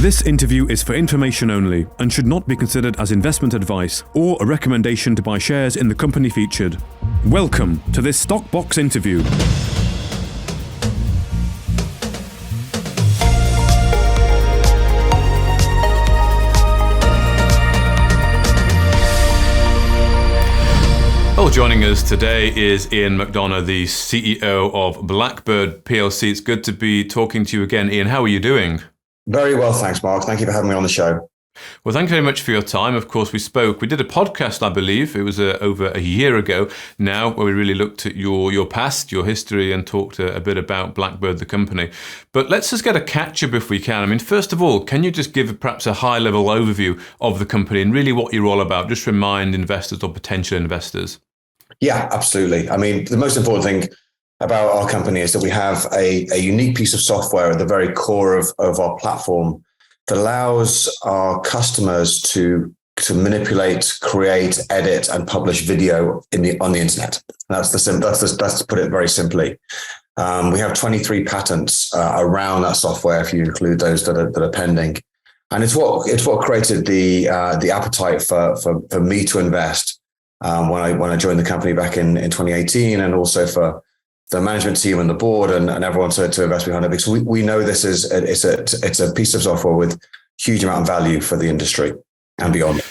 This interview is for information only and should not be considered as investment advice or a recommendation to buy shares in the company featured. Welcome to this Stock Box interview. Well, joining us today is Ian McDonough, the CEO of Blackbird PLC. It's good to be talking to you again, Ian. How are you doing? Very well, thanks, Mark. Thank you for having me on the show. Well, thank you very much for your time. Of course, we did a podcast, I believe, it was over a year ago now, where we really looked at your past, your history, and talked a bit about Blackbird, the company. But let's just get a catch-up if we can. I mean, first of all, can you just give perhaps a high-level overview of the company and really what you're all about? Just remind investors or potential investors. Yeah, absolutely. I mean, the most important thing about our company is that we have a unique piece of software at the very core of our platform that allows our customers to manipulate, create, edit, and publish video on the internet. That's to put it very simply. We have 23 patents around that software, if you include those that are pending, and it's what created the appetite for me to invest when I joined the company back in 2018, and also for the management team and the board and everyone to invest behind it, because we know this is it's a piece of software with huge amount of value for the industry and beyond.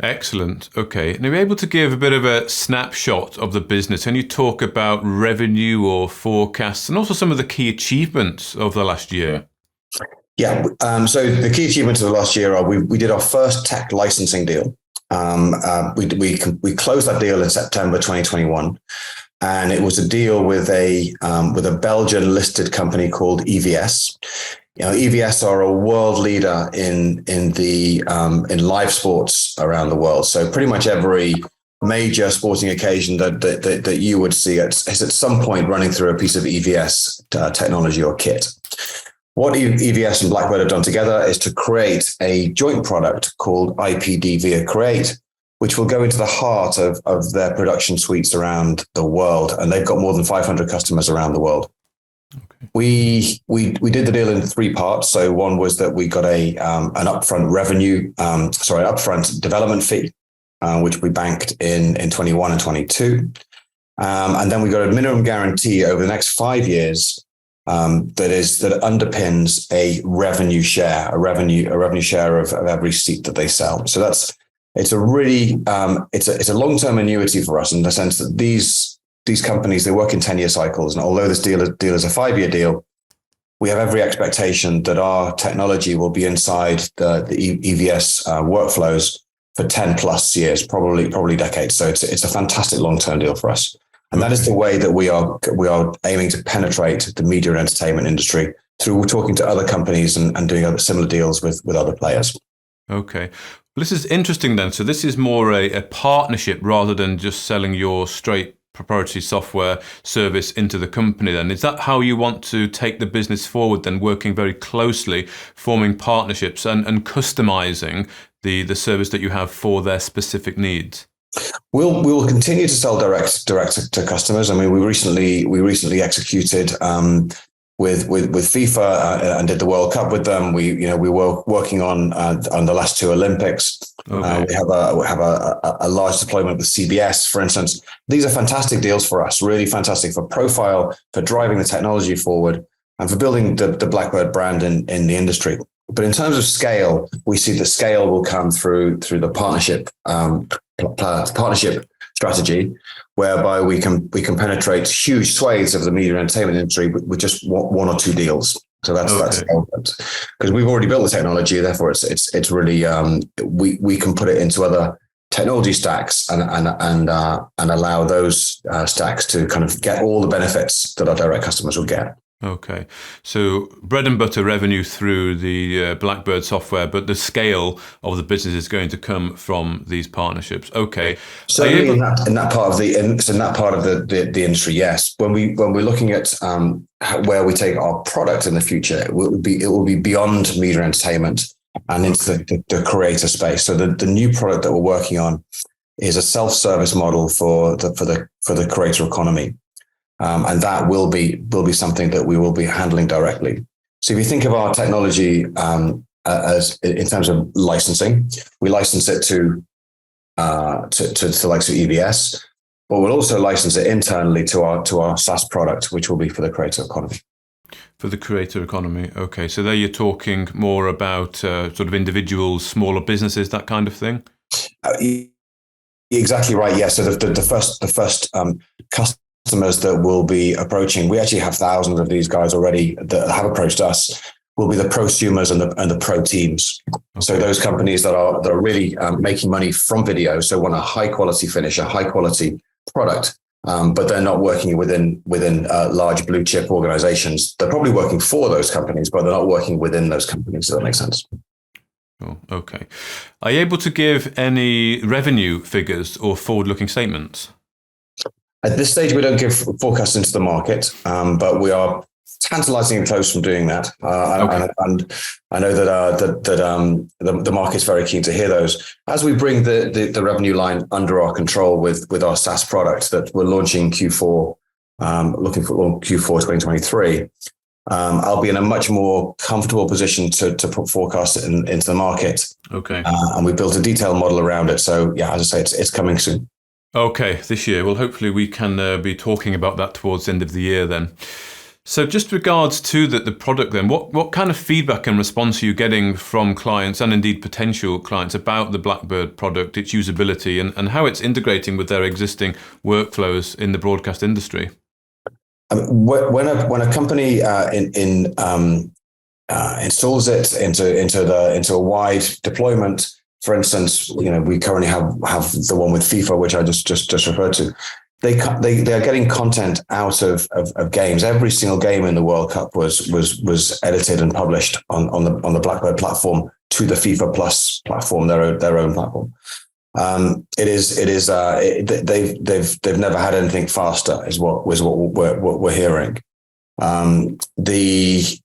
Excellent. Okay. Now, are you able to give a bit of a snapshot of the business? Can you talk about revenue or forecasts and also some of the key achievements of the last year? Yeah. So the key achievements of the last year are we did our first tech licensing deal. We closed that deal in September 2021, and it was a deal with a Belgian listed company called EVS. You know, EVS are a world leader in live sports around the world. So pretty much every major sporting occasion that you would see is at some point running through a piece of EVS technology or kit. What EVS and Blackbird have done together is to create a joint product called IPD via Create, which will go into the heart of their production suites around the world. And they've got more than 500 customers around the world. Okay. We did the deal in three parts. So one was that we got an upfront upfront development fee, which we banked in 21 and 22. And then we got a minimum guarantee over the next 5 years that underpins a revenue share of every seat that they sell. So it's a really it's a long-term annuity for us in the sense that these companies, they work in 10-year cycles, and although this deal is a 5-year deal, we have every expectation that our technology will be inside the EVS workflows for 10 plus years, probably decades. So it's a fantastic long-term deal for us. And that is the way that we are aiming to penetrate the media and entertainment industry through talking to other companies and doing other similar deals with other players. Okay. Well, this is interesting then. So this is more a partnership rather than just selling your straight proprietary software service into the company then. Is that how you want to take the business forward then, working very closely, forming partnerships and customizing the service that you have for their specific needs? We'll continue to sell direct to customers. I mean, we recently executed with FIFA and did the World Cup with them. We were working on the last two Olympics. Okay. We have a large deployment with CBS, for instance. These are fantastic deals for us, really fantastic for profile, for driving the technology forward, and for building the Blackbird brand in the industry. But in terms of scale, we see the scale will come through the partnership strategy, whereby we can penetrate huge swathes of the media and entertainment industry with just one or two deals. So that's because we've already built the technology. Therefore, it's really we can put it into other technology stacks and allow those stacks to kind of get all the benefits that our direct customers will get. Okay. So bread and butter revenue through the Blackbird software, but the scale of the business is going to come from these partnerships. Okay. Certainly in that part of the industry, yes. When we're looking at where we take our product in the future, it will be beyond media entertainment and into the creator space. So the new product that we're working on is a self-service model for the creator economy. And that will be something that we will be handling directly. So if you think of our technology as in terms of licensing. We license it to the likes of EBS, but we'll also license it internally to our SaaS product, which will be for the creator economy. For the creator economy. Okay. So there you're talking more about sort of individuals, smaller businesses, that kind of thing? Exactly right. Yeah. So the first customers that we'll be approaching, we actually have thousands of these guys already that have approached us, will be the prosumers and the pro teams. Okay. So those companies that are really making money from video, so want a high quality finish, a high quality product, but they're not working within large blue chip organizations. They're probably working for those companies, but they're not working within those companies. Does that make sense? Oh, okay. Are you able to give any revenue figures or forward-looking statements? At this stage, we don't give forecasts into the market, but we are tantalizingly close from doing that. Okay. And I know that the market's very keen to hear those. As we bring the revenue line under our control with our SaaS product that we're launching Q4, looking for Q4 2023, I'll be in a much more comfortable position to put forecasts into the market. Okay. And we built a detailed model around it. So yeah, as I say, it's coming soon. Okay, this year. Well, hopefully we can be talking about that towards the end of the year then. So just regards to the product then, what kind of feedback and response are you getting from clients and indeed potential clients about the Blackbird product, its usability and how it's integrating with their existing workflows in the broadcast industry? When a company installs it into a wide deployment, for instance, we currently have the one with FIFA, which I just referred to. They are getting content out of games. Every single game in the World Cup was edited and published on the Blackbird platform to the FIFA Plus platform, their own platform. They've never had anything faster, is what we're hearing. The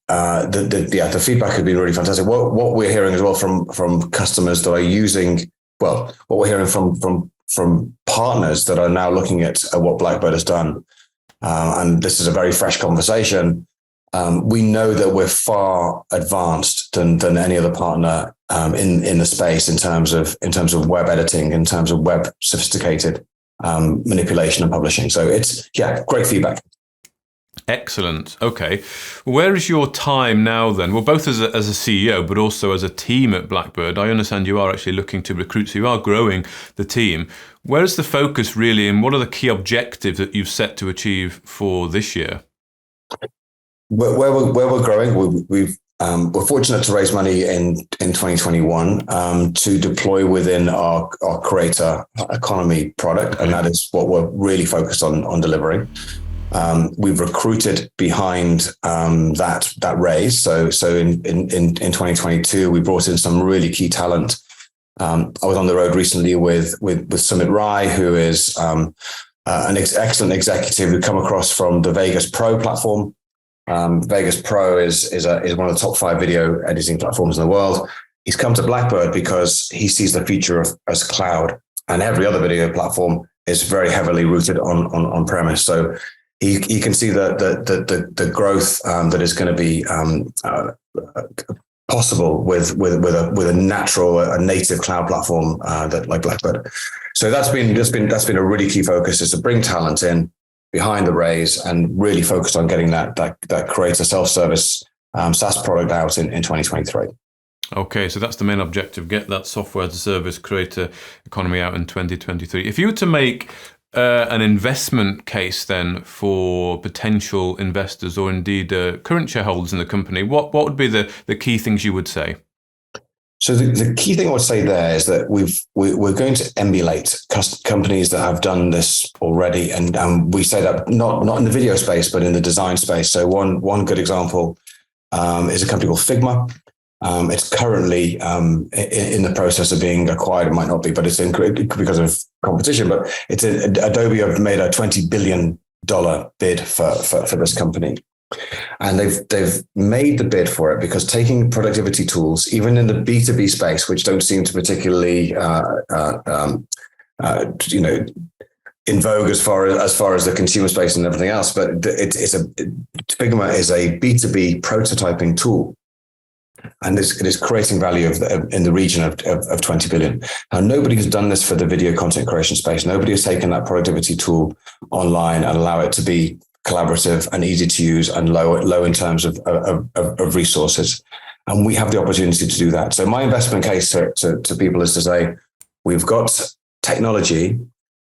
feedback has been really fantastic. What we're hearing as well from customers that are using, what we're hearing from partners that are now looking at what Blackbird has done, and this is a very fresh conversation. We know that we're far advanced than any other partner in the space in terms of web editing, in terms of web sophisticated manipulation and publishing. So it's great feedback. Excellent. Okay. Where is your time now then? Well, both as a CEO, but also as a team at Blackbird. I understand you are actually looking to recruit, so you are growing the team. Where is the focus really, and what are the key objectives that you've set to achieve for this year? Where we're growing, we're fortunate to raise money in 2021 to deploy within our creator economy product, and that is what we're really focused on delivering. We've recruited behind that raise. So in 2022, we brought in some really key talent. I was on the road recently with Sumit Rai, who is an excellent executive who come across from the Vegas Pro platform. Vegas Pro is one of the top 5 video editing platforms in the world. He's come to Blackbird because he sees the future as cloud, and every other video platform is very heavily rooted on premise. So he can see the growth that is going to be possible with a native cloud platform that like Blackbird. So that's been a really key focus, is to bring talent in behind the raise and really focused on getting that creator self-service SaaS product out in 2023. Okay, so that's the main objective: get that software as a service creator economy out in 2023. If you were to make an investment case then for potential investors or indeed current shareholders in the company, what would be the key things you would say? So the key thing I would say there is that we're going to emulate companies that have done this already, and we say that not in the video space but in the design space. So one good example is a company called Figma. It's currently in the process of being acquired. It might not be, but it's because of competition. But Adobe have made a $20 billion bid for this company, and they've made the bid for it because taking productivity tools, even in the B2B space, which don't seem to particularly in vogue as far as the consumer space and everything else, but Figma is a B2B prototyping tool. And it is creating value in the region of 20 billion. Now, nobody has done this for the video content creation space. Nobody has taken that productivity tool online and allow it to be collaborative and easy to use and low in terms of resources. And we have the opportunity to do that. So my investment case to people is to say, we've got technology,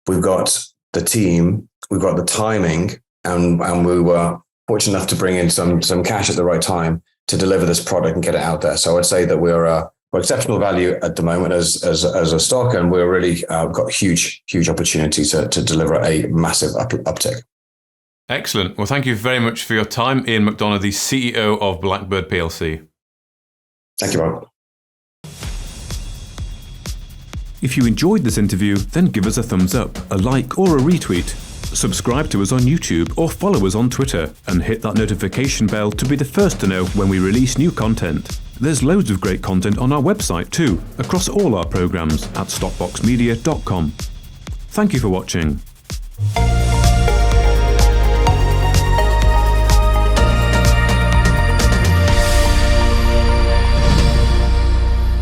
we've got the team, we've got the timing, and we were fortunate enough to bring in some cash at the right time to deliver this product and get it out there. So I'd say that we're exceptional value at the moment as a stock, and we're really got huge opportunity to deliver a massive uptick. Excellent. Well, thank you very much for your time, Ian McDonough, the CEO of Blackbird PLC. Thank you, Bob. If you enjoyed this interview, then give us a thumbs up, a like or a retweet. Subscribe to us on YouTube or follow us on Twitter and hit that notification bell to be the first to know when we release new content. There's loads of great content on our website too, across all our programs at stockboxmedia.com. Thank you for watching.